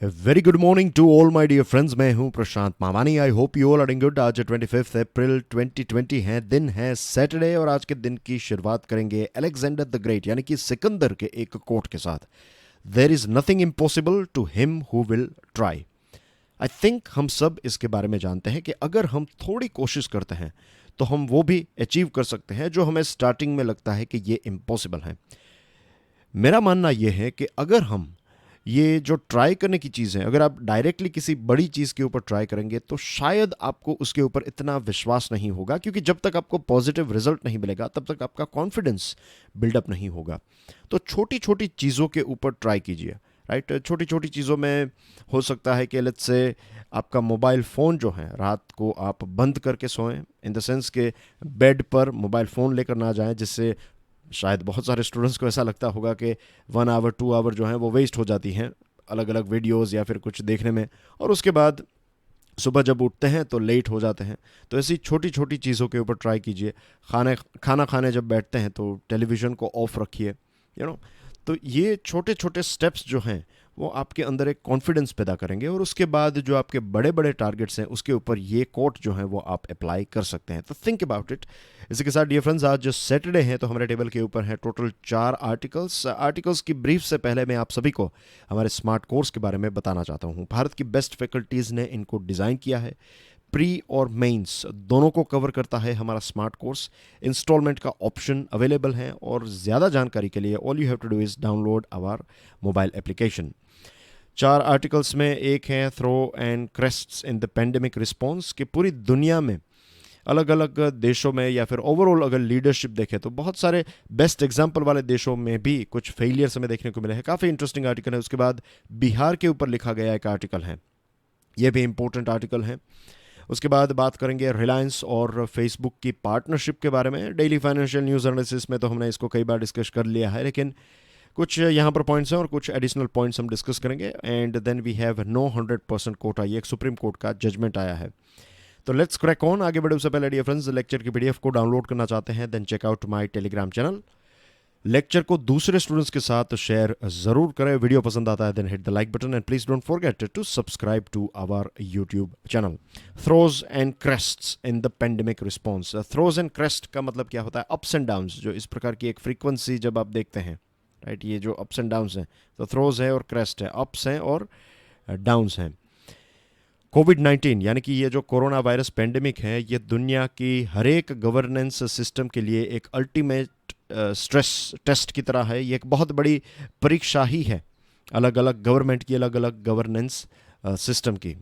Very good morning to all my dear friends. मैं हूं Prashant Mamani. I hope you all are doing good. आज 25 अप्रैल 2020 है, दिन है सैटरडे और आज के दिन की शुरुआत करेंगे अलेक्जेंडर द ग्रेट यानी कि सिकंदर के एक कोट के साथ। There is nothing impossible to him who will try. I think हम सब इसके बारे में जानते हैं कि अगर हम थोड़ी कोशिश करते हैं तो हम वो भी अचीव कर सकते हैं जो हमें स्टार्टिंग में लगता है कि ये इम्पॉसिबल है। मेरा मानना यह है कि अगर हम ये जो ट्राई करने की चीज़ है, अगर आप डायरेक्टली किसी बड़ी चीज़ के ऊपर ट्राई करेंगे तो शायद आपको उसके ऊपर इतना विश्वास नहीं होगा, क्योंकि जब तक आपको पॉजिटिव रिजल्ट नहीं मिलेगा तब तक आपका कॉन्फिडेंस बिल्डअप नहीं होगा। तो छोटी छोटी चीज़ों के ऊपर ट्राई कीजिए। राइट, छोटी छोटी चीज़ों में हो सकता है कि लेट्स से आपका मोबाइल फ़ोन जो है रात को आप बंद करके सोएं, इन द सेंस के बेड पर मोबाइल फ़ोन लेकर ना जाएं, जिससे शायद बहुत सारे स्टूडेंट्स को ऐसा लगता होगा कि 1 आवर 2 आवर जो है वो वेस्ट हो जाती हैं अलग अलग वीडियोज़ या फिर कुछ देखने में, और उसके बाद सुबह जब उठते हैं तो लेट हो जाते हैं। तो ऐसी छोटी छोटी चीज़ों के ऊपर ट्राई कीजिए। खाना खाने जब बैठते हैं तो टेलीविज़न को ऑफ रखिए, यू नो। तो ये छोटे छोटे स्टेप्स जो हैं वो आपके अंदर एक कॉन्फिडेंस पैदा करेंगे, और उसके बाद जो आपके बड़े बड़े टारगेट्स हैं उसके ऊपर ये कोट जो है वो आप अप्लाई कर सकते हैं। तो थिंक अबाउट इट। इसी के साथ डियर फ्रेंड्स, आज जो सैटरडे है तो हमारे टेबल के ऊपर है टोटल 4 आर्टिकल्स की ब्रीफ से पहले मैं आप सभी को हमारे स्मार्ट कोर्स के बारे में बताना चाहता हूँ। भारत की बेस्ट फैकल्टीज़ ने इनको डिज़ाइन किया है। प्री और मेंस दोनों को कवर करता है हमारा स्मार्ट कोर्स। इंस्टॉलमेंट का ऑप्शन अवेलेबल है, और ज़्यादा जानकारी के लिए all you have to do is download our mobile application. 4 articles में एक है trough and crests in the pandemic response, कि पूरी दुनिया में अलग अलग देशों में या फिर ओवरऑल अगर लीडरशिप देखें तो बहुत सारे बेस्ट एग्जाम्पल वाले देशों में भी कुछ फेलियर्स हमें देखने को मिले हैं। काफ़ी इंटरेस्टिंग आर्टिकल है। उसके बाद बिहार के ऊपर लिखा गया एक आर्टिकल है, ये भी इंपॉर्टेंट आर्टिकल है। उसके बाद बात करेंगे रिलायंस और फेसबुक की पार्टनरशिप के बारे में। डेली फाइनेंशियल न्यूज़ एनालिसिस में तो हमने इसको कई बार डिस्कस कर लिया है, लेकिन कुछ यहाँ पर पॉइंट्स हैं और कुछ एडिशनल पॉइंट्स हम डिस्कस करेंगे। And then we have no 100% quota, ये एक सुप्रीम कोर्ट का जजमेंट आया है। तो लेट्स क्रैक ऑन। आगे बढ़े उससे पहले डियर फ्रेंड्स, लेक्चर की पीडीएफ को डाउनलोड करना चाहते हैं then check out my Telegram channel. Lecture को दूसरे स्टूडेंट्स के साथ शेयर जरूर करें। वीडियो पसंद आता है then hit the like button, and please don't forget to subscribe to our YouTube channel. Troughs and crests in the pandemic response. Troughs and crest का मतलब क्या होता है? Ups and downs. जो इस प्रकार की एक फ्रीक्वेंसी जब आप देखते हैं, राइट, ये जो अप्स एंड डाउन्स हैं, तो थ्रोज है और क्रेस्ट है, अप्स हैं और डाउन्स हैं। कोविड-19 यानी कि ये जो कोरोना वायरस पेंडेमिक है, ये दुनिया की हर एक गवर्नेंस सिस्टम के लिए एक अल्टीमेट स्ट्रेस टेस्ट की तरह है। ये एक बहुत बड़ी परीक्षा ही है अलग अलग गवर्नमेंट की, अलग अलग गवर्नेंस सिस्टम की।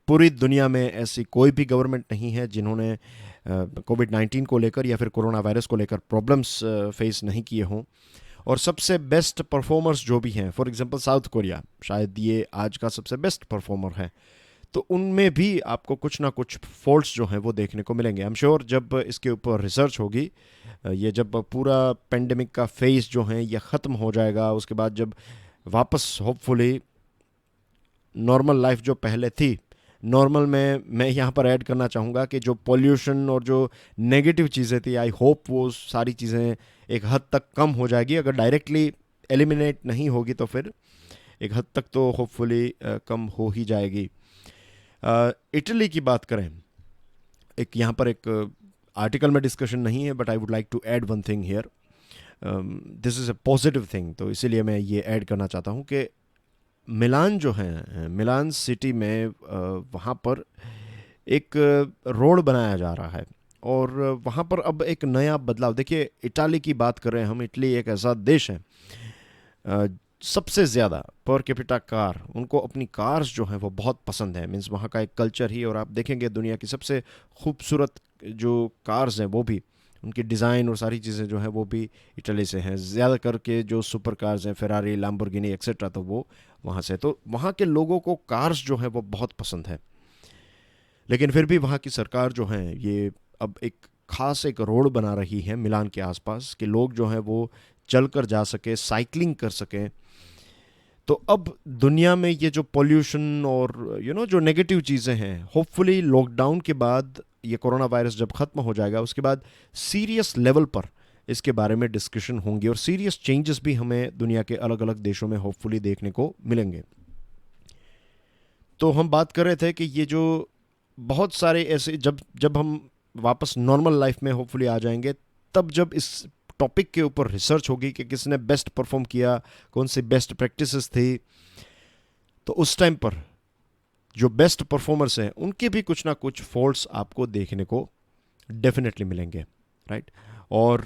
पूरी दुनिया में ऐसी कोई भी गवर्नमेंट नहीं है जिन्होंने कोविड-19 को लेकर या फिर कोरोना वायरस को लेकर प्रॉब्लम्स फेस नहीं किए हों। और सबसे बेस्ट परफॉर्मर्स जो भी हैं, फॉर एग्जांपल साउथ कोरिया, शायद ये आज का सबसे बेस्ट परफॉर्मर है, तो उनमें भी आपको कुछ ना कुछ फॉल्ट्स जो हैं वो देखने को मिलेंगे। आई एम श्योर जब इसके ऊपर रिसर्च होगी, ये जब पूरा पेंडेमिक का फेज जो है ये ख़त्म हो जाएगा, उसके बाद जब वापस होपफुली नॉर्मल लाइफ जो पहले थी, नॉर्मल में मैं यहाँ पर ऐड करना चाहूँगा कि जो पॉल्यूशन और जो नेगेटिव चीज़ें थी, आई होप वो सारी चीज़ें एक हद तक कम हो जाएगी। अगर डायरेक्टली एलिमिनेट नहीं होगी तो फिर एक हद तक तो होपफुली कम हो ही जाएगी। इटली की बात करें, एक यहाँ पर एक आर्टिकल में डिस्कशन नहीं है, but I would like to add one thing here. This is a positive thing, तो इसीलिए मैं ये ऐड करना चाहता हूँ कि मिलान जो है, मिलान सिटी में वहाँ पर एक रोड बनाया जा रहा है, और वहाँ पर अब एक नया बदलाव। देखिए, इटाली की बात कर रहे हैं हम। इटली एक ऐसा देश है, सबसे ज़्यादा पर कैपिटा कार, उनको अपनी कार्स जो हैं वो बहुत पसंद है। मीन्स वहाँ का एक कल्चर ही, और आप देखेंगे दुनिया की सबसे खूबसूरत जो कार्स हैं वो भी, उनकी डिज़ाइन और सारी चीज़ें जो हैं वो भी इटली से हैं। ज़्यादा करके जो सुपर कार्स हैं, फेरारी, लैम्बोर्गिनी एक्सेट्रा, तो वो वहाँ से। तो वहाँ के लोगों को कार्स जो हैं वो बहुत पसंद है। लेकिन फिर भी वहाँ की सरकार जो है ये अब एक ख़ास एक रोड बना रही है मिलान के आसपास, कि लोग जो हैं वो चल कर जा सके, साइकिलिंग कर सकें। तो अब दुनिया में ये जो पोल्यूशन और जो नेगेटिव चीज़ें हैं, होपफुली लॉकडाउन के बाद, ये कोरोना वायरस जब ख़त्म हो जाएगा उसके बाद सीरियस लेवल पर इसके बारे में डिस्कशन होंगी, और सीरियस चेंजेस भी हमें दुनिया के अलग अलग देशों में होपफुली देखने को मिलेंगे। तो हम बात कर रहे थे कि ये जो बहुत सारे ऐसे जब जब हम वापस नॉर्मल लाइफ में होपफुली आ जाएंगे, तब जब इस टॉपिक के ऊपर रिसर्च होगी कि किसने बेस्ट परफॉर्म किया, कौन सी बेस्ट प्रैक्टिसेस थी, तो उस टाइम पर जो बेस्ट परफॉर्मर्स हैं उनके भी कुछ ना कुछ फॉल्ट्स आपको देखने को डेफिनेटली मिलेंगे, राइट। और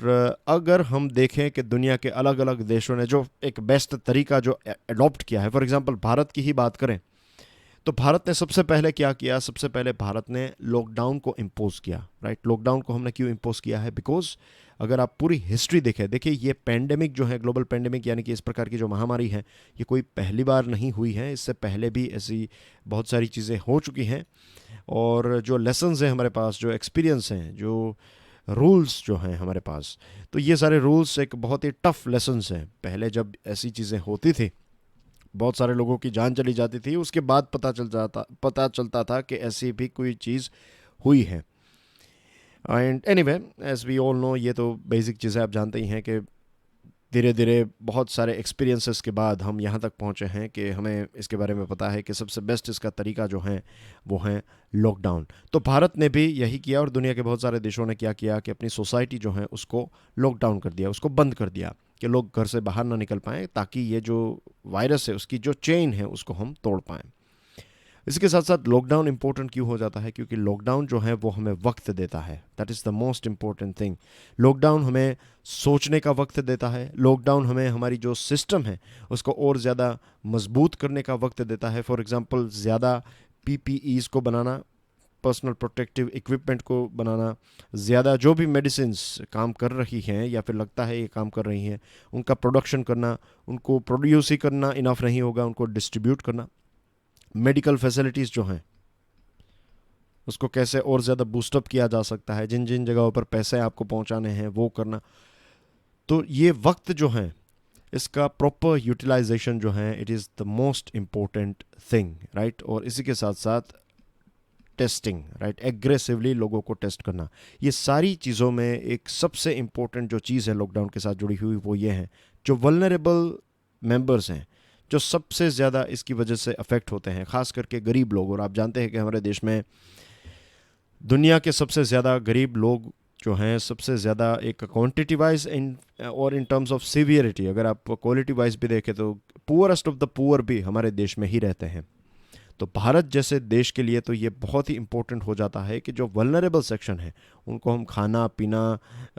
अगर हम देखें कि दुनिया के अलग अलग देशों ने जो एक बेस्ट तरीका जो अडॉप्ट किया है, फॉर एग्जांपल भारत की ही बात करें, तो भारत ने सबसे पहले क्या किया, सबसे पहले भारत ने लॉकडाउन को इम्पोज किया, राइट। लॉकडाउन को हमने क्यों इम्पोज किया है, बिकॉज अगर आप पूरी हिस्ट्री देखें, देखिए ये पैंडेमिक जो है, ग्लोबल पैंडेमिक यानी कि इस प्रकार की जो महामारी है, ये कोई पहली बार नहीं हुई है, इससे पहले भी ऐसी बहुत सारी चीज़ें हो चुकी हैं। और जो लेसन्स हैं हमारे पास, जो एक्सपीरियंस हैं, जो रूल्स जो हैं हमारे पास, तो ये सारे रूल्स एक बहुत ही टफ लेसन्स हैं। पहले जब ऐसी चीज़ें होती थी, बहुत सारे लोगों की जान चली जाती थी, उसके बाद पता चलता था कि ऐसी भी कोई चीज़ हुई है। And anyway, as we all know, ये तो बेसिक चीज़ें आप जानते ही हैं कि धीरे धीरे बहुत सारे एक्सपीरियंसेस के बाद हम यहाँ तक पहुँचे हैं कि हमें इसके बारे में पता है कि सबसे बेस्ट इसका तरीका जो है वो है लॉकडाउन। तो भारत ने भी यही किया और दुनिया के बहुत सारे देशों ने क्या किया कि अपनी सोसाइटी जो है उसको लॉकडाउन कर दिया, उसको बंद कर दिया कि लोग घर से बाहर ना निकल पाएँ, ताकि ये जो वायरस है उसकी जो चेन है उसको हम तोड़ पाएँ। इसके साथ साथ लॉकडाउन इंपॉर्टेंट क्यों हो जाता है, क्योंकि लॉकडाउन जो है वो हमें वक्त देता है, that is the most important thing. Lockdown हमें सोचने का वक्त देता है, लॉकडाउन हमें हमारी जो सिस्टम है उसको और ज़्यादा मजबूत करने का वक्त देता है। फॉर एग्जांपल, ज़्यादा पीपीईज़ को बनाना, पर्सनल प्रोटेक्टिव इक्विपमेंट को बनाना, ज़्यादा जो भी मेडिसिन काम कर रही हैं या फिर लगता है ये काम कर रही हैं, उनका प्रोडक्शन करना, उनको प्रोड्यूस ही करना इनफ नहीं होगा, उनको डिस्ट्रीब्यूट करना। मेडिकल फैसिलिटीज़ जो हैं उसको कैसे और ज़्यादा बूस्टअप किया जा सकता है, जिन जिन जगहों पर पैसे आपको पहुंचाने हैं वो करना। तो ये वक्त जो है इसका प्रॉपर यूटिलाइजेशन जो है, it is the most important thing, right. और इसी के साथ साथ टेस्टिंग, राइट, एग्रेसिवली लोगों को टेस्ट करना, ये सारी चीज़ों में एक सबसे इम्पोर्टेंट जो चीज़ है लॉकडाउन के साथ जुड़ी हुई वो ये है, जो वल्नरेबल मेंबर्स हैं, जो सबसे ज़्यादा इसकी वजह से अफेक्ट होते हैं, ख़ास करके गरीब लोग। और आप जानते हैं कि हमारे देश में दुनिया के सबसे ज़्यादा गरीब लोग जो हैं, सबसे ज़्यादा एक क्वांटिटी वाइज और इन टर्म्स ऑफ सीवियरिटी, अगर आप क्वालिटी वाइज भी देखें तो पुअरेस्ट ऑफ द पुअर भी हमारे देश में ही रहते हैं। तो भारत जैसे देश के लिए तो ये बहुत ही इम्पोर्टेंट हो जाता है कि जो वल्नरेबल सेक्शन है उनको हम खाना पीना,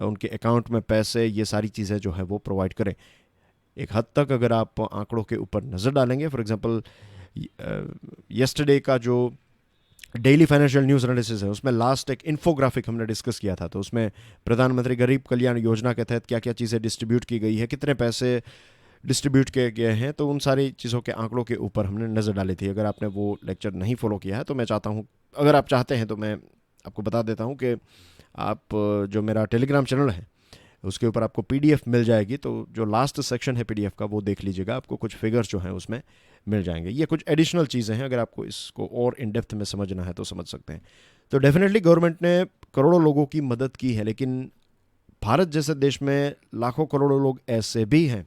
उनके अकाउंट में पैसे, ये सारी चीज़ें जो है वो प्रोवाइड करें। एक हद तक अगर आप आंकड़ों के ऊपर नज़र डालेंगे, फॉर एग्जांपल यस्टरडे का जो डेली फाइनेंशियल न्यूज़ एनालिसिस है उसमें लास्ट एक इन्फोग्राफिक हमने डिस्कस किया था, तो उसमें प्रधानमंत्री गरीब कल्याण योजना के तहत क्या क्या चीज़ें डिस्ट्रीब्यूट की गई है, कितने पैसे डिस्ट्रीब्यूट किए गए हैं, तो उन सारी चीज़ों के आंकड़ों के ऊपर हमने नज़र डाली थी। अगर आपने वो लेक्चर नहीं फॉलो किया है तो मैं चाहता हूँ, अगर आप चाहते हैं तो मैं आपको बता देता हूँ कि आप जो मेरा टेलीग्राम चैनल है उसके ऊपर आपको पीडीएफ मिल जाएगी, तो जो लास्ट सेक्शन है पीडीएफ का वो देख लीजिएगा, आपको कुछ फिगर्स जो हैं उसमें मिल जाएंगे। ये कुछ एडिशनल चीज़ें हैं, अगर आपको इसको और इन डेप्थ में समझना है तो समझ सकते हैं। तो डेफिनेटली गवर्नमेंट ने करोड़ों लोगों की मदद की है, लेकिन भारत जैसे देश में लाखों करोड़ों लोग ऐसे भी हैं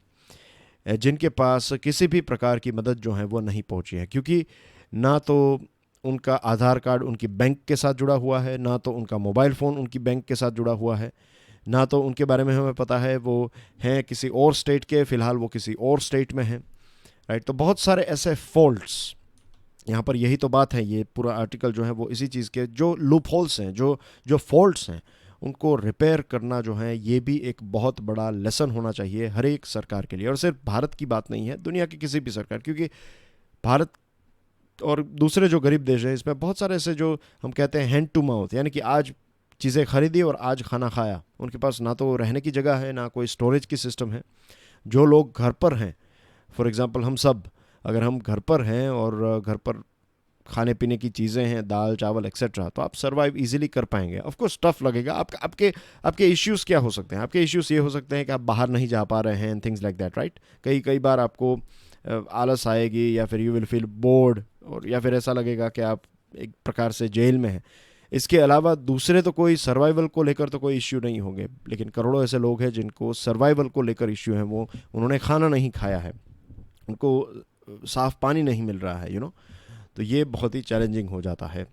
जिनके पास किसी भी प्रकार की मदद जो है वो नहीं पहुंची है, क्योंकि ना तो उनका आधार कार्ड उनकी बैंक के साथ जुड़ा हुआ है, ना तो उनका मोबाइल फ़ोन उनकी बैंक के साथ जुड़ा हुआ है, ना तो उनके बारे में हमें पता है वो हैं किसी और स्टेट के, फ़िलहाल वो किसी और स्टेट में हैं, राइट। तो बहुत सारे ऐसे फॉल्ट्स यहाँ पर, यही तो बात है, ये पूरा आर्टिकल जो है वो इसी चीज़ के जो लूप होल्स हैं, जो जो फॉल्ट्स हैं उनको रिपेयर करना जो है, ये भी एक बहुत बड़ा लेसन होना चाहिए हर एक सरकार के लिए। और सिर्फ भारत की बात नहीं है, दुनिया की किसी भी सरकार, क्योंकि भारत और दूसरे जो गरीब देश हैं इसमें बहुत सारे ऐसे जो हम कहते हैं हैंड टू माउथ, यानी कि आज चीज़ें खरीदी और आज खाना खाया, उनके पास ना तो रहने की जगह है, ना कोई स्टोरेज की सिस्टम है। जो लोग घर पर हैं, फॉर एग्ज़ाम्पल हम सब, अगर हम घर पर हैं और घर पर खाने पीने की चीज़ें हैं, दाल चावल एक्सेट्रा, तो आप सर्वाइव इजीली कर पाएंगे। ऑफ कोर्स टफ लगेगा, आपके इश्यूज़ क्या हो सकते हैं, आपके इश्यूज़ ये हो सकते हैं कि आप बाहर नहीं जा पा रहे हैं and things like that, right. कई बार आपको आलस आएगी, या फिर यू विल फील बोर्ड, और या फिर ऐसा लगेगा कि आप एक प्रकार से जेल में हैं। इसके अलावा दूसरे तो कोई सर्वाइवल को लेकर तो कोई इश्यू नहीं होंगे, लेकिन करोड़ों ऐसे लोग हैं जिनको सर्वाइवल को लेकर इश्यू है। वो उन्होंने खाना नहीं खाया है, उनको साफ़ पानी नहीं मिल रहा है, तो ये बहुत ही चैलेंजिंग हो जाता है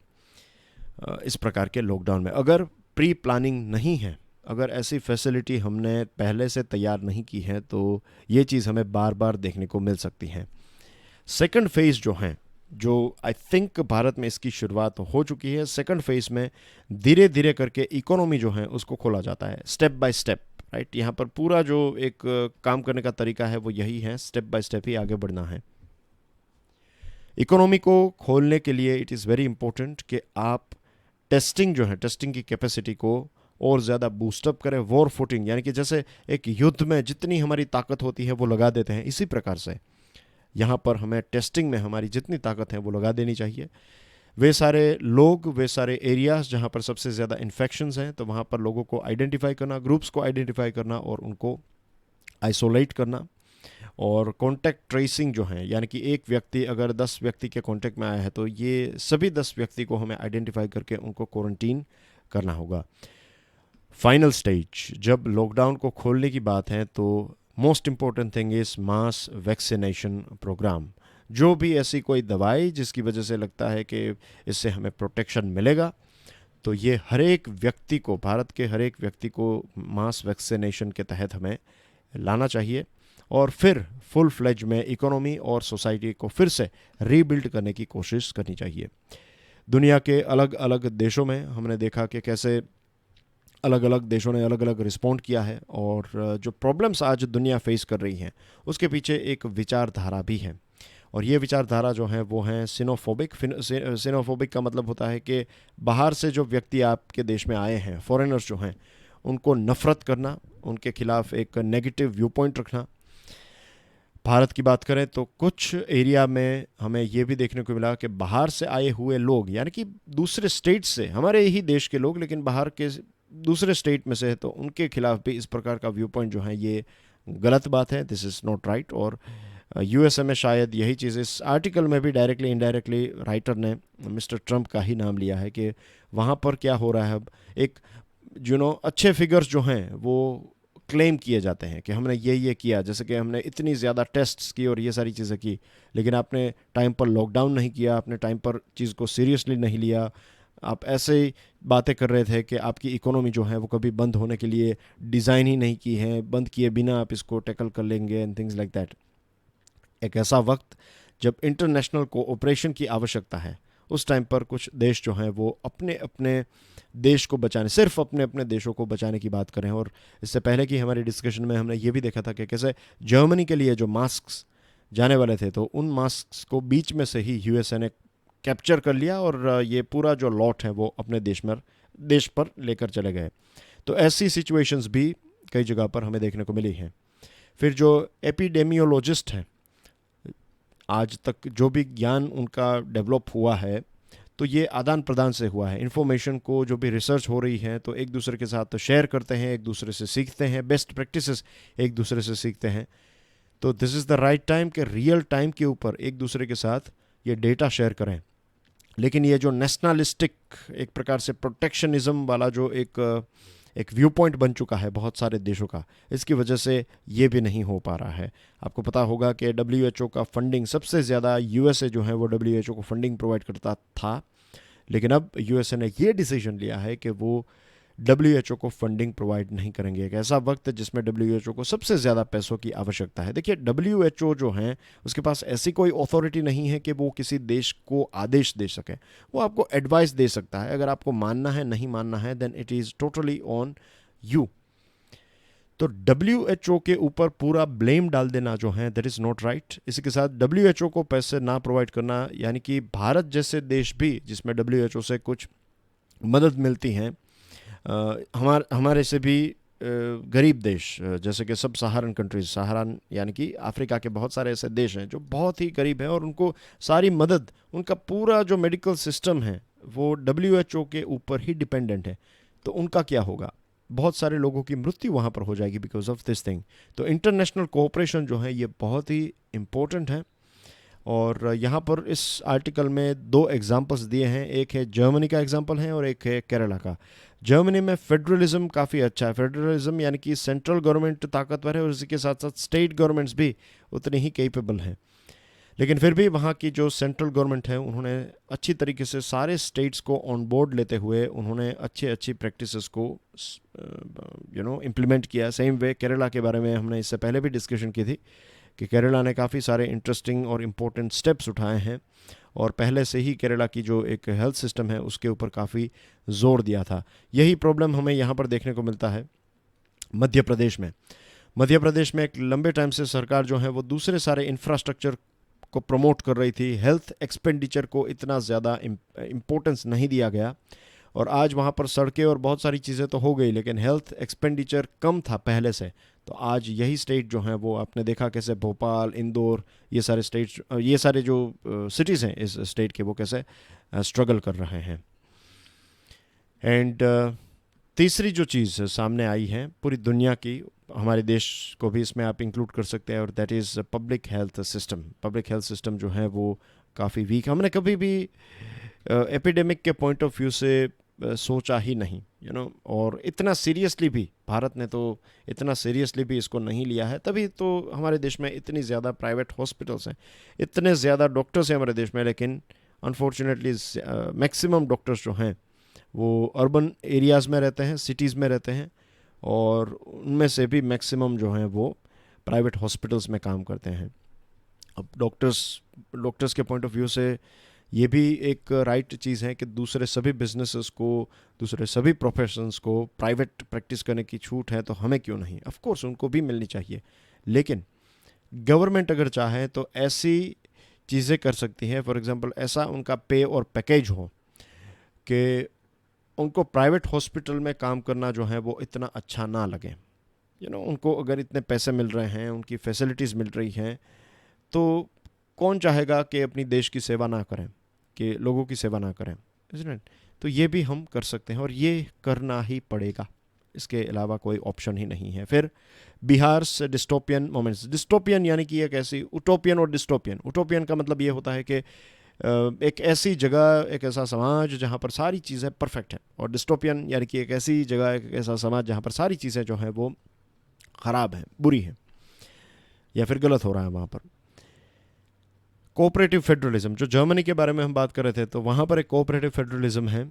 इस प्रकार के लॉकडाउन में। अगर प्री प्लानिंग नहीं है, अगर ऐसी फैसिलिटी हमने पहले से तैयार नहीं की है, तो ये चीज़ हमें बार बार देखने को मिल सकती है। सेकंड फेज़ जो है, जो आई थिंक भारत में इसकी शुरुआत हो चुकी है, सेकंड फेज़ में धीरे धीरे करके इकोनॉमी जो है उसको खोला जाता है, स्टेप बाय स्टेप, राइट। यहाँ पर पूरा जो एक काम करने का तरीका है वो यही है, स्टेप बाय स्टेप ही आगे बढ़ना है। इकोनॉमी को खोलने के लिए इट इज़ वेरी इंपॉर्टेंट कि आप टेस्टिंग जो है, टेस्टिंग की कैपेसिटी को और ज़्यादा बूस्टअप करें। वॉर फुटिंग, यानी कि जैसे एक युद्ध में जितनी हमारी ताकत होती है वो लगा देते हैं, इसी प्रकार से यहाँ पर हमें टेस्टिंग में हमारी जितनी ताकत है वो लगा देनी चाहिए। वे सारे लोग, वे सारे एरियाज जहाँ पर सबसे ज़्यादा इन्फेक्शंस हैं, तो वहाँ पर लोगों को आइडेंटिफाई करना, ग्रुप्स को आइडेंटिफाई करना और उनको आइसोलेट करना। और कॉन्टैक्ट ट्रेसिंग जो है, यानी कि एक व्यक्ति अगर 10 व्यक्ति के कॉन्टैक्ट में आया है तो ये सभी 10 व्यक्ति को हमें आइडेंटिफाई करके उनको क्वारंटीन करना होगा। फाइनल स्टेज, जब लॉकडाउन को खोलने की बात है, तो most important thing is mass vaccination programme. जो भी ऐसी कोई दवाई जिसकी वजह से लगता है कि इससे हमें प्रोटेक्शन मिलेगा, तो ये हर एक व्यक्ति को, भारत के हर एक व्यक्ति को मास वैक्सीनेशन के तहत हमें लाना चाहिए और फिर फुल फ्लेज में इकोनॉमी और सोसाइटी को फिर से रीबिल्ड करने की कोशिश करनी चाहिए। दुनिया के अलग अलग देशों में हमने देखा कि कैसे अलग अलग देशों ने अलग अलग रिस्पॉन्ड किया है, और जो प्रॉब्लम्स आज दुनिया फेस कर रही हैं उसके पीछे एक विचारधारा भी है। और ये विचारधारा जो है वो है सिनोफोबिक। सिनोफोबिक का मतलब होता है कि बाहर से जो व्यक्ति आपके देश में आए हैं, फॉरेनर्स जो हैं, उनको नफ़रत करना, उनके खिलाफ एक नेगेटिव व्यू पॉइंट रखना। भारत की बात करें तो कुछ एरिया में हमें ये भी देखने को मिला कि बाहर से आए हुए लोग, यानी कि दूसरे स्टेट से, हमारे ही देश के लोग लेकिन बाहर के दूसरे स्टेट में से है, तो उनके खिलाफ भी इस प्रकार का व्यू पॉइंट जो है ये गलत बात है, दिस इज़ नॉट राइट। और यूएसए में शायद यही चीज़, इस आर्टिकल में भी डायरेक्टली इनडायरेक्टली राइटर ने मिस्टर ट्रंप का ही नाम लिया है कि वहाँ पर क्या हो रहा है। अब एक अच्छे फिगर्स जो हैं वो क्लेम किए जाते हैं कि हमने ये किया, जैसे कि हमने इतनी ज़्यादा टेस्ट्स की और ये सारी चीज़ें की, लेकिन आपने टाइम पर लॉकडाउन नहीं किया, आपने टाइम पर चीज़ को सीरियसली नहीं लिया। आप ऐसे ही बातें कर रहे थे कि आपकी इकोनॉमी जो है वो कभी बंद होने के लिए डिज़ाइन ही नहीं की है, बंद किए बिना आप इसको टैकल कर लेंगे एंड थिंग्स लाइक दैट। एक ऐसा वक्त जब इंटरनेशनल कोऑपरेशन की आवश्यकता है, उस टाइम पर कुछ देश जो हैं वो अपने अपने देश को बचाने, सिर्फ अपने अपने देशों को बचाने की बात करें। और इससे पहले की हमारी डिस्कशन में हमने ये भी देखा था कि कैसे जर्मनी के लिए जो मास्क्स जाने वाले थे, तो उन मास्क्स को बीच में से ही यूएसए ने कैप्चर कर लिया और ये पूरा जो लॉट है वो अपने देश पर लेकर चले गए। तो ऐसी सिचुएशंस भी कई जगह पर हमें देखने को मिली हैं। फिर जो एपिडेमियोलॉजिस्ट हैं, आज तक जो भी ज्ञान उनका डेवलप हुआ है, तो ये आदान प्रदान से हुआ है। इन्फॉर्मेशन को जो भी रिसर्च हो रही है तो एक दूसरे के साथ तो शेयर करते हैं, एक दूसरे से सीखते हैं, बेस्ट प्रैक्टिसेस एक दूसरे से सीखते हैं। तो this is the right time कि रियल टाइम के ऊपर एक दूसरे के साथ ये डेटा शेयर करें। लेकिन ये जो नेशनलिस्टिक, एक प्रकार से प्रोटेक्शनिज्म वाला जो एक व्यू पॉइंट बन चुका है बहुत सारे देशों का, इसकी वजह से ये भी नहीं हो पा रहा है। आपको पता होगा कि WHO का फंडिंग सबसे ज़्यादा यूएसए जो है वो WHO को फंडिंग प्रोवाइड करता था, लेकिन अब यूएसए ने ये डिसीजन लिया है कि वो WHO को फंडिंग प्रोवाइड नहीं करेंगे। एक ऐसा वक्त जिसमें WHO को सबसे ज़्यादा पैसों की आवश्यकता है। देखिए, WHO जो है उसके पास ऐसी कोई अथॉरिटी नहीं है कि वो किसी देश को आदेश दे सके। वो आपको एडवाइस दे सकता है, अगर आपको मानना है नहीं मानना है then it is totally on you. तो WHO के ऊपर पूरा ब्लेम डाल देना जो है दैट इज़ नॉट राइट। इसी के साथ WHO को पैसे ना प्रोवाइड करना, यानी कि भारत जैसे देश भी जिसमें WHO से कुछ मदद मिलती हैं, हमारे से भी गरीब देश जैसे कि सब सहारन कंट्रीज, सहारन यानी कि अफ्रीका के बहुत सारे ऐसे देश हैं जो बहुत ही गरीब हैं और उनको सारी मदद, उनका पूरा जो मेडिकल सिस्टम है वो WHO के ऊपर ही डिपेंडेंट है। तो उनका क्या होगा? बहुत सारे लोगों की मृत्यु वहाँ पर हो जाएगी बिकॉज ऑफ दिस थिंग। तो इंटरनेशनल कोऑपरेशन जो है ये बहुत ही इम्पोर्टेंट है। और यहाँ पर इस आर्टिकल में 2 एग्जांपल्स दिए हैं, एक है जर्मनी का एग्जांपल है और एक है केरला का। जर्मनी में फेडरलिज्म काफ़ी अच्छा है। फेडरलिज्म यानी कि सेंट्रल गवर्नमेंट ताकतवर है और इसी के साथ साथ स्टेट गवर्नमेंट्स भी उतनी ही कैपेबल हैं। लेकिन फिर भी वहाँ की जो सेंट्रल गवर्नमेंट है उन्होंने अच्छी तरीके से सारे स्टेट्स को ऑन बोर्ड लेते हुए उन्होंने अच्छी प्रैक्टिसेस को इम्प्लीमेंट किया। सेम वे केरला के बारे में हमने इससे पहले भी डिस्कशन की थी कि केरला ने काफ़ी सारे इंटरेस्टिंग और इम्पोर्टेंट स्टेप्स उठाए हैं और पहले से ही केरला की जो एक हेल्थ सिस्टम है उसके ऊपर काफ़ी जोर दिया था। यही प्रॉब्लम हमें यहाँ पर देखने को मिलता है मध्य प्रदेश में। मध्य प्रदेश में एक लंबे टाइम से सरकार जो है वो दूसरे सारे इंफ्रास्ट्रक्चर को प्रमोट कर रही थी, हेल्थ एक्सपेंडिचर को इतना ज़्यादा इम्पोर्टेंस नहीं दिया गया और आज वहाँ पर सड़कें और बहुत सारी चीज़ें तो हो गई लेकिन हेल्थ एक्सपेंडिचर कम था पहले से। तो आज यही स्टेट जो हैं वो आपने देखा कैसे भोपाल, इंदौर, ये सारे स्टेट्स, ये सारे जो सिटीज़ हैं इस स्टेट के वो कैसे स्ट्रगल कर रहे हैं। एंड तीसरी जो चीज़ सामने आई है पूरी दुनिया की, हमारे देश को भी इसमें आप इंक्लूड कर सकते हैं और that is public health system. Public health system जो है वो काफ़ी वीक। हमने कभी भी एपिडेमिक के पॉइंट ऑफ व्यू से सोचा ही नहीं और इतना सीरियसली भी भारत ने तो इतना सीरियसली भी इसको नहीं लिया है। तभी तो हमारे देश में इतनी ज़्यादा प्राइवेट हॉस्पिटल्स हैं, इतने ज़्यादा डॉक्टर्स हैं हमारे देश में, लेकिन अनफॉर्चुनेटली मैक्सिमम डॉक्टर्स जो हैं वो अर्बन एरियाज़ में रहते हैं, सिटीज़ में रहते हैं और उनमें से भी मैक्सिमम जो हैं वो प्राइवेट हॉस्पिटल्स में काम करते हैं। अब डॉक्टर्स के पॉइंट ऑफ व्यू से ये भी एक राइट चीज़ है कि दूसरे सभी बिजनेसेस को, दूसरे सभी प्रोफेशंस को प्राइवेट प्रैक्टिस करने की छूट है तो हमें क्यों नहीं, ऑफ कोर्स उनको भी मिलनी चाहिए। लेकिन गवर्नमेंट अगर चाहे तो ऐसी चीज़ें कर सकती है, फॉर एग्जांपल ऐसा उनका पे और पैकेज हो कि उनको प्राइवेट हॉस्पिटल में काम करना जो है वो इतना अच्छा ना लगे। उनको अगर इतने पैसे मिल रहे हैं, उनकी फैसिलिटीज़ मिल रही हैं, तो कौन चाहेगा कि अपनी देश की सेवा ना करें, कि लोगों की सेवा ना करें, isn't it? तो ये भी हम कर सकते हैं और ये करना ही पड़ेगा, इसके अलावा कोई ऑप्शन ही नहीं है। फिर बिहार से डिस्टोपियन मोमेंट्स। डिस्टोपियन यानी कि एक ऐसी, उटोपियन और डिस्टोपियन, उटोपियन का मतलब ये होता है कि एक ऐसी जगह, एक ऐसा समाज जहाँ पर सारी चीज़ें परफेक्ट हैं, और डिस्टोपियन यानी कि एक ऐसी जगह, एक ऐसा समाज जहाँ पर सारी चीज़ें जो हैं वो ख़राब हैं, बुरी हैं या फिर गलत हो रहा है वहाँ पर। कोऑपरेटिव फेडरलिज्म, जो जर्मनी के बारे में हम बात कर रहे थे, तो वहाँ पर एक कोऑपरेटिव फेडरलिज्म है।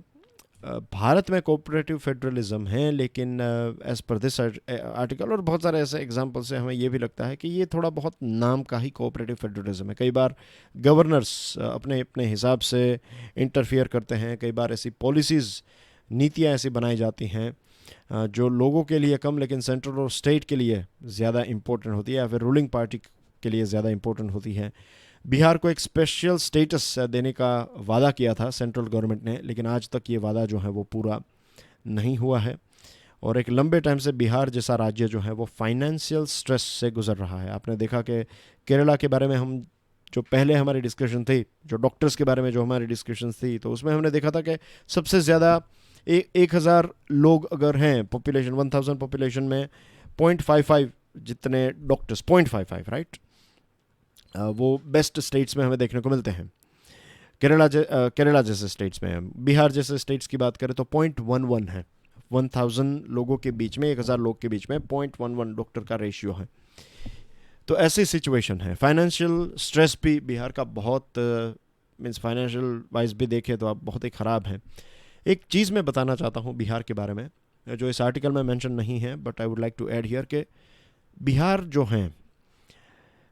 भारत में कोऑपरेटिव फेडरलिज्म है, लेकिन एज पर दिस आर्टिकल और बहुत सारे ऐसे एग्जांपल से हमें ये भी लगता है कि ये थोड़ा बहुत नाम का ही कोऑपरेटिव फेडरलिज्म है। कई बार गवर्नर्स अपने अपने हिसाब से इंटरफियर करते हैं, कई बार ऐसी पॉलिसीज़, नीतियाँ ऐसी बनाई जाती हैं जो लोगों के लिए कम लेकिन सेंट्रल और स्टेट के लिए ज़्यादा इम्पोर्टेंट होती है या फिर रूलिंग पार्टी के लिए ज़्यादा इम्पोर्टेंट होती है। बिहार को एक स्पेशल स्टेटस देने का वादा किया था सेंट्रल गवर्नमेंट ने, लेकिन आज तक ये वादा जो है वो पूरा नहीं हुआ है और एक लंबे टाइम से बिहार जैसा राज्य जो है वो फाइनेंशियल स्ट्रेस से गुजर रहा है। आपने देखा कि केरला के बारे में हम जो पहले हमारी डिस्कशन थी, जो डॉक्टर्स के बारे में जो हमारी डिस्कशन थी, तो उसमें हमने देखा था कि सबसे ज़्यादा 1000 लोग अगर हैं पॉपुलेशन, 1000 पॉपुलेशन में 0.55 जितने डॉक्टर्स, 0.55 राइट, वो बेस्ट स्टेट्स में हमें देखने को मिलते हैं। केरला जैसे स्टेट्स में। बिहार जैसे स्टेट्स की बात करें तो 0.11 है, 1000 लोगों के बीच में, 1000 लोग के बीच में 0.11 डॉक्टर का रेशियो है। तो ऐसी सिचुएशन है। फाइनेंशियल स्ट्रेस भी बिहार का बहुत मीन्स फाइनेंशियल वाइज भी देखें तो आप बहुत ही ख़राब है। एक चीज़ मैं बताना चाहता हूँ बिहार के बारे में जो इस आर्टिकल में मेंशन नहीं है, but I would like to add here कि बिहार जो हैं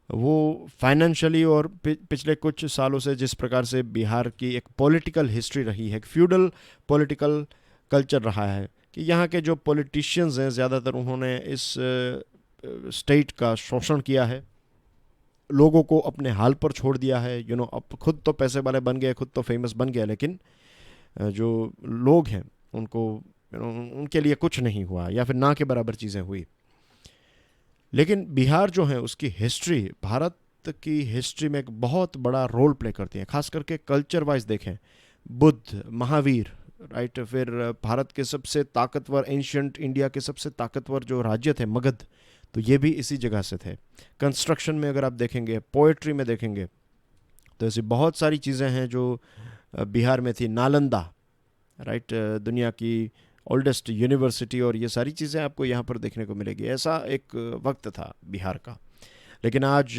वो फाइनेंशियली और पिछले कुछ सालों से जिस प्रकार से बिहार की एक पॉलिटिकल हिस्ट्री रही है, एक फ्यूडल पॉलिटिकल कल्चर रहा है कि यहाँ के जो पॉलिटिशियंस हैं ज़्यादातर उन्होंने इस स्टेट का शोषण किया है, लोगों को अपने हाल पर छोड़ दिया है। अब खुद तो पैसे वाले बन गए, खुद तो फेमस बन गए, लेकिन जो लोग हैं उनको उनके लिए कुछ नहीं हुआ या फिर ना के बराबर चीज़ें हुई। लेकिन बिहार जो है उसकी हिस्ट्री भारत की हिस्ट्री में एक बहुत बड़ा रोल प्ले करती है, खास करके कल्चर वाइज देखें। बुद्ध, महावीर, राइट, फिर भारत के सबसे ताकतवर, एंशियंट इंडिया के सबसे ताकतवर जो राज्य थे मगध, तो ये भी इसी जगह से थे। कंस्ट्रक्शन में अगर आप देखेंगे, पोएट्री में देखेंगे, तो ऐसी बहुत सारी चीज़ें हैं जो बिहार में थी। नालंदा, राइट, दुनिया की ओल्डेस्ट यूनिवर्सिटी, और ये सारी चीज़ें आपको यहाँ पर देखने को मिलेगी। ऐसा एक वक्त था बिहार का। लेकिन आज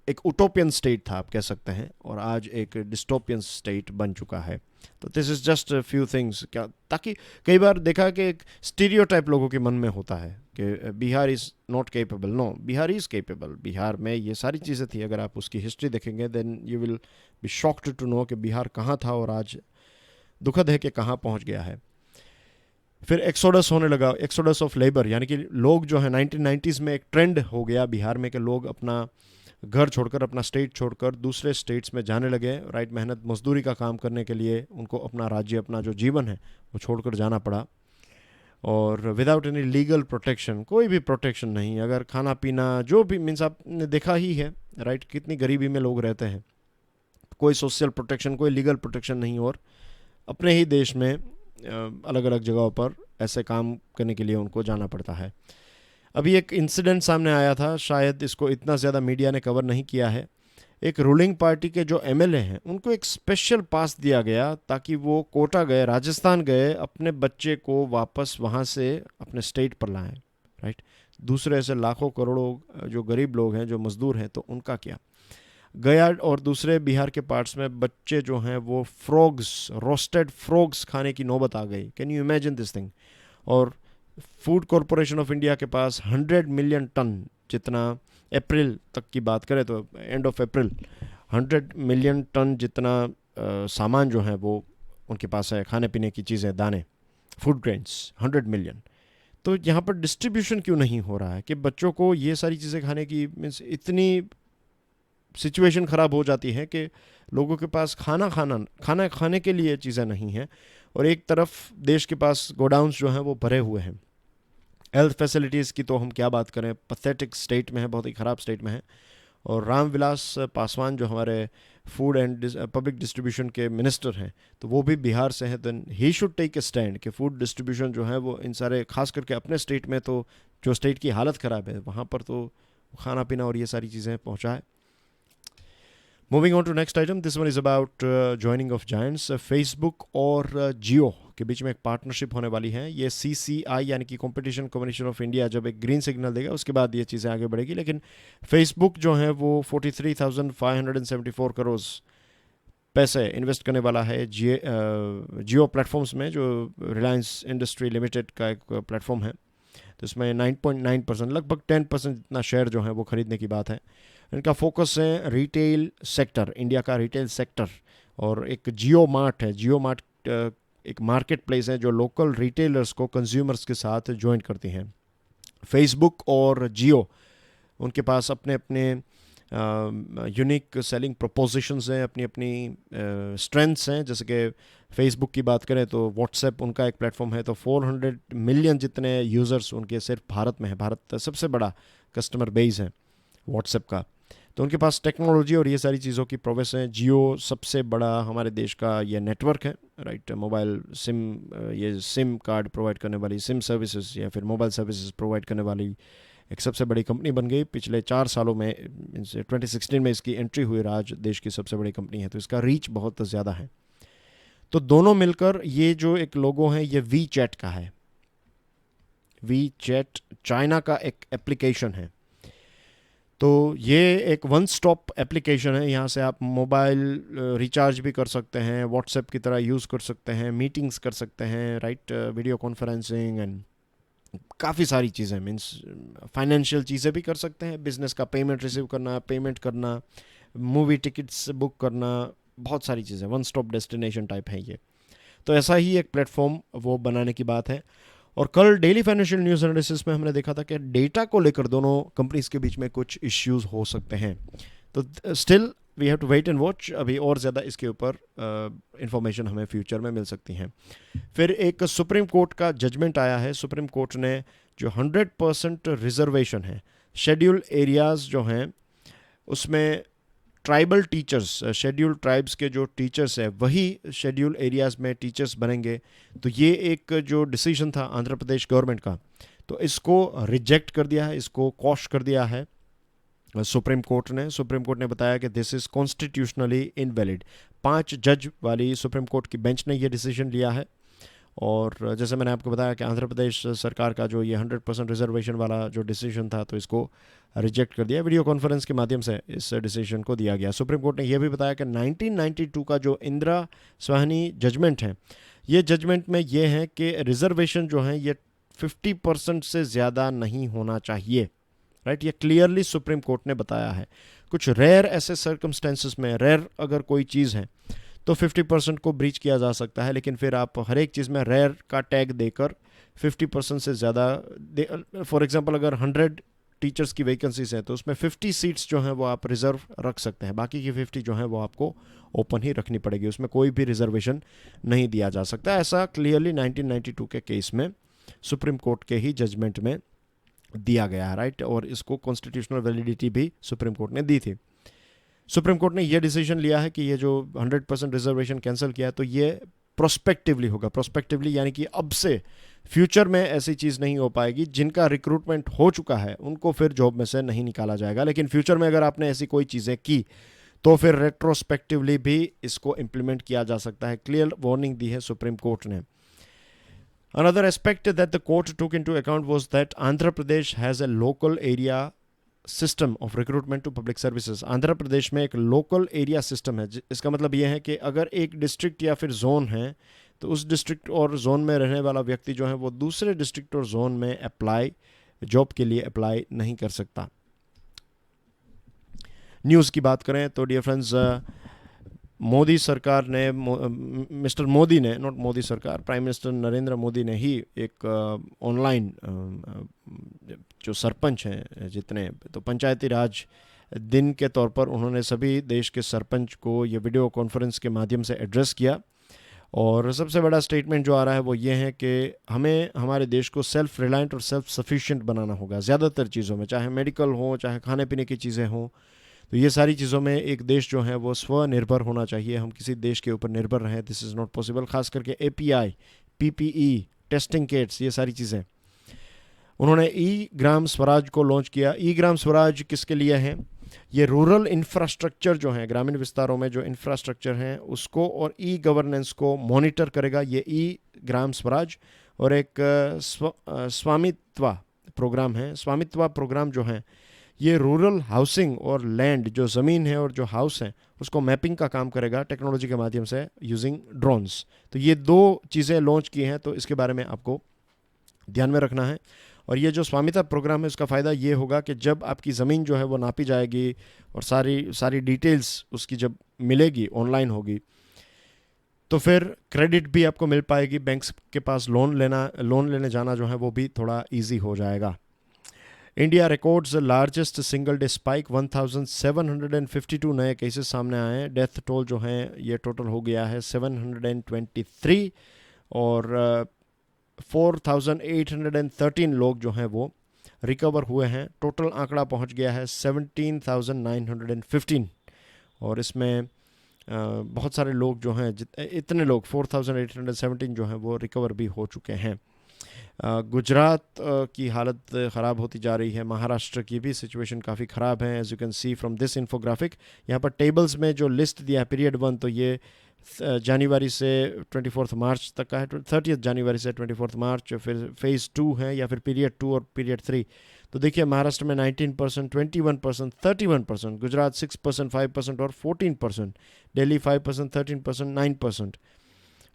एक उटोपियन स्टेट था आप कह सकते हैं, और आज एक डिस्टोपियन स्टेट बन चुका है। तो this is just few things, क्या ताकि कई बार देखा कि एक स्टीरियोटाइप लोगों के मन में होता है कि Bihar is not capable. No, Bihar is capable. Bihar में ये सारी चीज़ें थी। अगर आप उसकी हिस्ट्री देखेंगे then you will be shocked to know कि बिहार कहाँ था और आज दुखद है कि कहाँ पहुँच गया है। फिर एक्सोडस होने लगा, एक्सोडस ऑफ लेबर, यानी कि लोग जो है 1990s में एक ट्रेंड हो गया बिहार में कि लोग अपना घर छोड़कर, अपना स्टेट छोड़कर दूसरे स्टेट्स में जाने लगे, राइट। मेहनत मजदूरी का काम करने के लिए उनको अपना राज्य, अपना जो जीवन है वो छोड़कर जाना पड़ा, और विदाउट एनी लीगल प्रोटेक्शन, कोई भी प्रोटेक्शन नहीं। अगर खाना पीना जो भी मीन्स आपने देखा ही है, राइट, कितनी गरीबी में लोग रहते हैं, कोई सोशल प्रोटेक्शन, कोई लीगल प्रोटेक्शन नहीं, और अपने ही देश में अलग अलग जगहों पर ऐसे काम करने के लिए उनको जाना पड़ता है। अभी एक इंसिडेंट सामने आया था, शायद इसको इतना ज़्यादा मीडिया ने कवर नहीं किया है। एक रूलिंग पार्टी के जो एमएलए हैं उनको एक स्पेशल पास दिया गया ताकि वो कोटा गए, राजस्थान गए, अपने बच्चे को वापस वहाँ से अपने स्टेट पर लाएं, राइट। दूसरे ऐसे लाखों करोड़ों जो गरीब लोग हैं, जो मजदूर हैं, तो उनका क्या गया। और दूसरे बिहार के पार्ट्स में बच्चे जो हैं वो फ्रॉग्स, रोस्टेड फ्रॉग्स खाने की नौबत आ गई। Can you imagine this thing. और फूड कॉरपोरेशन ऑफ इंडिया के पास 100 मिलियन टन जितना, अप्रैल तक की बात करें तो end of April 100 million ton जितना सामान जो है वो उनके पास है, खाने पीने की चीज़ें, दाने, फूड ग्रेन्स 100 मिलियन। तो यहाँ पर डिस्ट्रीब्यूशन क्यों नहीं हो रहा है कि बच्चों को ये सारी चीज़ें खाने की, मीन्स इतनी सिचुएशन ख़राब हो जाती है कि लोगों के पास खाना खाने के लिए चीज़ें नहीं हैं, और एक तरफ देश के पास गोडाउन्स जो हैं वो भरे हुए हैं। हेल्थ फैसिलिटीज़ की तो हम क्या बात करें, पैथेटिक स्टेट में है, बहुत ही ख़राब स्टेट में है। और रामविलास पासवान जो हमारे फूड एंड पब्लिक डिस्ट्रीब्यूशन के मिनिस्टर हैं, तो वो भी बिहार से हैं। Then he should take a stand कि फूड डिस्ट्रीब्यूशन जो है वो इन सारे, खास करके अपने स्टेट में, तो जो स्टेट की हालत ख़राब है वहाँ पर तो खाना पीना और ये सारी चीज़ें पहुँचाए। Moving on to next item, this one is about joining of giants. Facebook और जियो के बीच में एक पार्टनरशिप होने वाली है। ये CCI यानी कि कंपटीशन कमीशन ऑफ इंडिया जब एक ग्रीन सिग्नल देगा उसके बाद ये चीज़ें आगे बढ़ेगी। लेकिन फेसबुक जो है वो 43,574 करोड़ पैसे इन्वेस्ट करने वाला है जियो प्लेटफॉर्म्स में, जो रिलायंस इंडस्ट्री लिमिटेड का एक प्लेटफॉर्म है। तो इसमें 9.9%, लगभग 10% जितना शेयर जो है वो खरीदने की बात है। इनका फोकस है रिटेल सेक्टर, इंडिया का रिटेल सेक्टर। और एक जियो मार्ट है, जियो मार्ट एक मार्केट प्लेस है जो लोकल रिटेलर्स को कंज्यूमर्स के साथ ज्वाइन करती हैं। फेसबुक और जियो, उनके पास अपने अपने यूनिक सेलिंग प्रोपोजिशंस हैं, अपनी अपनी स्ट्रेंथ्स हैं। जैसे कि फेसबुक की बात करें तो व्हाट्सएप उनका एक प्लेटफॉर्म है, तो 400 मिलियन जितने यूज़र्स उनके सिर्फ भारत में है। भारत सबसे बड़ा कस्टमर बेस है व्हाट्सएप का। तो उनके पास टेक्नोलॉजी और ये सारी चीज़ों की प्रोग्रेस है। जियो सबसे बड़ा हमारे देश का ये नेटवर्क है, राइट। मोबाइल सिम, ये सिम कार्ड प्रोवाइड करने वाली, सिम सर्विसेज या फिर मोबाइल सर्विसेज प्रोवाइड करने वाली एक सबसे बड़ी कंपनी बन गई पिछले 4 सालों में। 2016 में इसकी एंट्री हुई, आज देश की सबसे बड़ी कंपनी है, तो इसका रीच बहुत ज़्यादा है। तो दोनों मिलकर ये जो एक लोगो है ये वी चैट का है। वी चैट चाइना का एक एप्लीकेशन है। तो ये एक वन स्टॉप एप्लीकेशन है। यहाँ से आप मोबाइल रिचार्ज भी कर सकते हैं, व्हाट्सएप की तरह यूज़ कर सकते हैं, मीटिंग्स कर सकते हैं, राइट, वीडियो कॉन्फ्रेंसिंग एंड काफ़ी सारी चीज़ें, मीन्स फाइनेंशियल चीज़ें भी कर सकते हैं, बिजनेस का पेमेंट रिसीव करना, पेमेंट करना, मूवी टिकट्स बुक करना, बहुत सारी चीज़ें, वन स्टॉप डेस्टिनेशन टाइप है ये। तो ऐसा ही एक प्लेटफॉर्म वो बनाने की बात है। और कल डेली फाइनेंशियल न्यूज़ एनालिसिस में हमने देखा था कि डेटा को लेकर दोनों कंपनीज के बीच में कुछ इश्यूज हो सकते हैं। तो still we have to wait and watch, अभी और ज़्यादा इसके ऊपर इंफॉर्मेशन हमें फ्यूचर में मिल सकती हैं। फिर एक सुप्रीम कोर्ट का जजमेंट आया है। सुप्रीम कोर्ट ने जो 100% रिजर्वेशन है, शेड्यूल एरियाज़ जो हैं उसमें ट्राइबल टीचर्स, शेड्यूल ट्राइब्स के जो टीचर्स हैं वही शेड्यूल एरियाज़ में टीचर्स बनेंगे। तो ये एक जो डिसीजन था आंध्र प्रदेश गवर्नमेंट का, तो इसको रिजेक्ट कर दिया है, इसको क्वॉश कर दिया है सुप्रीम कोर्ट ने बताया कि दिस इज़ कॉन्स्टिट्यूशनली इनवैलिड। 5 जज वाली सुप्रीम कोर्ट की बेंच ने ये डिसीजन लिया है और जैसे मैंने आपको बताया कि आंध्र प्रदेश सरकार का जो ये 100% रिजर्वेशन वाला जो डिसीजन था तो इसको रिजेक्ट कर दिया। वीडियो कॉन्फ्रेंस के माध्यम से इस डिसीजन को दिया गया। सुप्रीम कोर्ट ने यह भी बताया कि 1992 का जो इंदिरा स्वाहनी जजमेंट है, ये जजमेंट में ये है कि रिजर्वेशन जो है ये 50% से ज़्यादा नहीं होना चाहिए, राइट। ये क्लियरली सुप्रीम कोर्ट ने बताया है। कुछ रेयर ऐसे सर्कमस्टेंसेस में, रेयर अगर कोई चीज़ है तो 50% को ब्रीच किया जा सकता है, लेकिन फिर आप हर एक चीज़ में रेयर का टैग देकर 50% से ज़्यादा फॉर एग्जांपल अगर 100 टीचर्स की वैकेंसीज हैं तो उसमें 50 सीट्स जो हैं वो आप रिजर्व रख सकते हैं, बाकी की 50 जो हैं वो आपको ओपन ही रखनी पड़ेगी, उसमें कोई भी रिजर्वेशन नहीं दिया जा सकता। ऐसा क्लियरली 1992 के केस में सुप्रीम कोर्ट के ही जजमेंट में दिया गया है, राइट। और इसको कॉन्स्टिट्यूशनल वैलिडिटी भी सुप्रीम कोर्ट ने दी थी। सुप्रीम कोर्ट ने यह डिसीजन लिया है कि ये जो 100% रिजर्वेशन कैंसिल किया है तो ये प्रोस्पेक्टिवली होगा। प्रोस्पेक्टिवली यानी कि अब से फ्यूचर में ऐसी चीज़ नहीं हो पाएगी, जिनका रिक्रूटमेंट हो चुका है उनको फिर जॉब में से नहीं निकाला जाएगा, लेकिन फ्यूचर में अगर आपने ऐसी कोई चीज़ें की तो फिर रेट्रोस्पेक्टिवली भी इसको इम्प्लीमेंट किया जा सकता है। क्लियर वार्निंग दी है सुप्रीम कोर्ट ने। Another aspect that the court took into account was that Andhra Pradesh has a local area system of recruitment to public services. Andhra Pradesh में एक लोकल एरिया सिस्टम है। इसका मतलब यह है कि अगर एक डिस्ट्रिक्ट या फिर जोन है तो उस डिस्ट्रिक्ट और जोन में रहने वाला व्यक्ति जो है वो दूसरे डिस्ट्रिक्ट और जोन में जॉब के लिए अप्लाई नहीं कर सकता। न्यूज़ की बात करें तो डियर फ्रेंड्स, मोदी सरकार ने, मिस्टर मोदी ने, नॉट मोदी सरकार, प्राइम मिनिस्टर नरेंद्र मोदी ने ही एक ऑनलाइन जो सरपंच हैं जितने, तो पंचायती राज दिन के तौर पर उन्होंने सभी देश के सरपंच को ये वीडियो कॉन्फ्रेंस के माध्यम से एड्रेस किया। और सबसे बड़ा स्टेटमेंट जो आ रहा है वो ये है कि हमें हमारे देश को सेल्फ रिलायंट और सेल्फ सफिशिएंट बनाना होगा ज़्यादातर चीज़ों में, चाहे मेडिकल हो, चाहे खाने पीने की चीज़ें हों। तो ये सारी चीज़ों में एक देश जो है वो स्वनिर्भर होना चाहिए। हम किसी देश के ऊपर निर्भर रहें, दिस इज़ नॉट पॉसिबल। खास करके API, PPE, टेस्टिंग किट्स, ये सारी चीज़ें। उन्होंने ई ग्राम स्वराज को लॉन्च किया। ई ग्राम स्वराज किसके लिए है? ये रूरल इंफ्रास्ट्रक्चर जो है, ग्रामीण विस्तारों में जो इंफ्रास्ट्रक्चर हैं उसको और ई गवर्नेंस को मॉनिटर करेगा ये ई ग्राम स्वराज। और एक स्वामित्व प्रोग्राम है। स्वामित्व प्रोग्राम जो है ये रूरल हाउसिंग और लैंड, जो ज़मीन है और जो हाउस है, उसको मैपिंग का काम करेगा टेक्नोलॉजी के माध्यम से यूजिंग ड्रोन्स। तो ये दो चीज़ें लॉन्च की हैं, तो इसके बारे में आपको ध्यान में रखना है। और ये जो स्वामित्व प्रोग्राम है उसका फ़ायदा ये होगा कि जब आपकी ज़मीन जो है वो नापी जाएगी और सारी डिटेल्स उसकी जब मिलेगी, ऑनलाइन होगी, तो फिर क्रेडिट भी आपको मिल पाएगी। बैंक्स के पास लोन लेने जाना जो है वो भी थोड़ा ईजी हो जाएगा। India records largest single day spike, 1752 नए केसेस सामने आए हैं। डेथ टोल जो है ये टोटल हो गया है 723 और 4813 लोग जो हैं वो रिकवर हुए हैं। टोटल आंकड़ा पहुंच गया है 17,915 और इसमें बहुत सारे लोग जो हैं, इतने लोग 4817 जो हैं वो रिकवर भी हो चुके हैं। गुजरात की हालत ख़राब होती जा रही है। महाराष्ट्र की भी सिचुएशन काफ़ी ख़राब है। As you can see from this infographic, यहाँ पर टेबल्स में जो लिस्ट दिया है पीरियड 1, तो ये जनवरी से 24 मार्च तक का है। 30 जनवरी से 24 मार्च, फिर फेज़ 2 है या फिर पीरियड 2 और पीरियड 3। तो देखिए महाराष्ट्र में 19%, 21%, 31%, गुजरात 6%, 5% और 14%, दिल्ली 5%, 13%, 9%।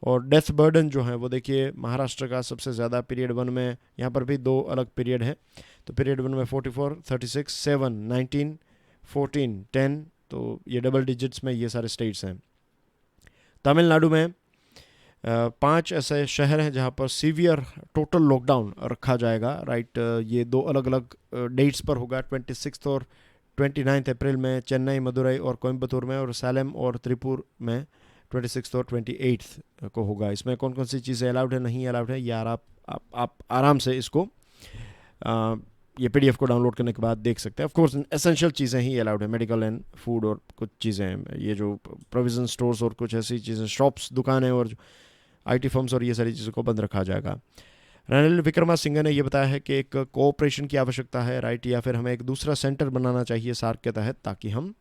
और डेथ बर्डन जो है वो देखिए महाराष्ट्र का सबसे ज़्यादा पीरियड 1 में, यहाँ पर भी दो अलग पीरियड है। तो पीरियड 1 में 44, 36, 7, 19, 14, 10, तो ये डबल डिजिट्स में ये सारे स्टेट्स हैं। तमिलनाडु में 5 ऐसे शहर हैं जहाँ पर सीवियर टोटल लॉकडाउन रखा जाएगा, राइट। ये दो अलग अलग डेट्स पर होगा, 26 और 29 अप्रैल में चेन्नई, मदुरई और कोयम्बतूर में, और सैलम और त्रिपुर में 26 और 28 को होगा। इसमें कौन कौन सी चीज़ें अलाउड है, नहीं अलाउड है, यार आप आराम से इसको ये PDF को डाउनलोड करने के बाद देख सकते हैं। ऑफ कोर्स एसेंशियल चीज़ें ही अलाउड है, मेडिकल एंड फूड और कुछ चीज़ें, ये जो प्रोविज़न स्टोर्स और कुछ ऐसी चीज़ें, शॉप्स, दुकानें और IT फर्म्स और ये सारी चीज़ों को बंद रखा जाएगा। रणनील विक्रमासिंघे ने यह बताया है कि एक कोऑपरेशन की आवश्यकता है, राइट, या फिर हमें एक दूसरा सेंटर बनाना चाहिए सार्क के तहत, ताकि हम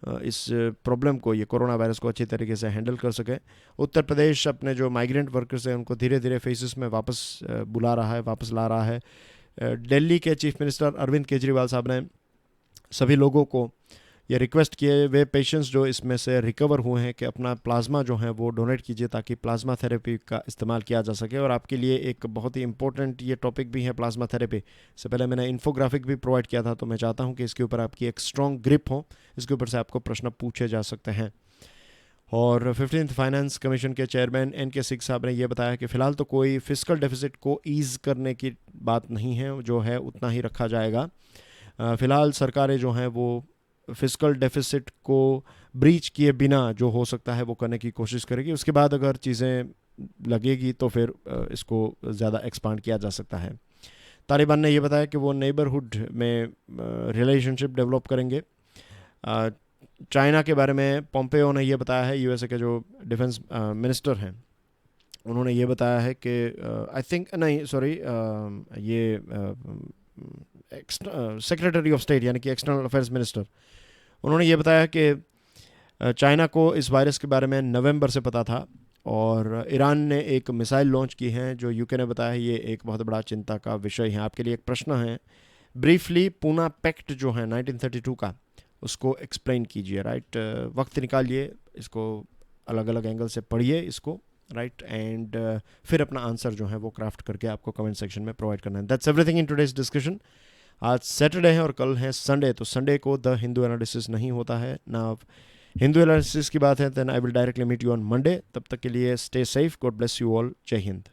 इस प्रॉब्लम को, ये कोरोना वायरस को अच्छी तरीके से हैंडल कर सके। उत्तर प्रदेश अपने जो माइग्रेंट वर्कर्स हैं उनको धीरे धीरे फेसेस में वापस बुला रहा है, वापस ला रहा है। दिल्ली के चीफ मिनिस्टर अरविंद केजरीवाल साहब ने सभी लोगों को ये रिक्वेस्ट किए, वे पेशेंट्स जो इसमें से रिकवर हुए हैं, कि अपना प्लाज्मा जो है वो डोनेट कीजिए ताकि प्लाज्मा थेरेपी का इस्तेमाल किया जा सके। और आपके लिए एक बहुत ही इंपॉर्टेंट ये टॉपिक भी है प्लाज्मा थेरेपी। इससे पहले मैंने इन्फोग्राफिक भी प्रोवाइड किया था, तो मैं चाहता हूँ कि इसके ऊपर आपकी एक स्ट्रॉन्ग ग्रिप हो, इसके ऊपर से आपको प्रश्न पूछे जा सकते हैं। और 15th फाइनेंस कमीशन के चेयरमैन NK सिंह साहब ने यह बताया कि फ़िलहाल तो कोई फिजिकल डेफिसिट को ईज़ करने की बात नहीं है, जो है उतना ही रखा जाएगा। फ़िलहाल सरकारें जो हैं वो फिजिकल डेफिसिट को ब्रीच किए बिना जो हो सकता है वो करने की कोशिश करेगी। उसके बाद अगर चीज़ें लगेगी तो फिर इसको ज़्यादा एक्सपांड किया जा सकता है। तालिबान ने यह बताया कि वो नेबरहुड में रिलेशनशिप डेवलप करेंगे। चाइना के बारे में पोम्पेओ ने यह बताया है, USA के जो डिफेंस मिनिस्टर हैं, उन्होंने ये बताया है कि आई थिंक नहीं सॉरी ये सेक्रेटरी ऑफ स्टेट यानी कि एक्सटर्नल अफेयर्स मिनिस्टर, उन्होंने ये बताया कि चाइना को इस वायरस के बारे में नवंबर से पता था और ईरान ने एक मिसाइल लॉन्च की है जो UK ने बताया है ये एक बहुत बड़ा चिंता का विषय है। आपके लिए एक प्रश्न है, ब्रीफली पूना पैक्ट जो है 1932 का, उसको एक्सप्लेन कीजिए। राइट, वक्त निकालिए, इसको अलग अलग एंगल से पढ़िए इसको, राइट, एंड फिर अपना आंसर जो है वो क्राफ्ट करके आपको कमेंट सेक्शन में प्रोवाइड करना है। That's everything in today's discussion. आज सैटरडे है और कल है संडे, तो संडे को द हिंदू एनालिसिस नहीं होता है ना। हिंदू एनालिसिस की बात है then I will directly meet you on Monday. तब तक के लिए stay safe, God bless you all, जय हिंद।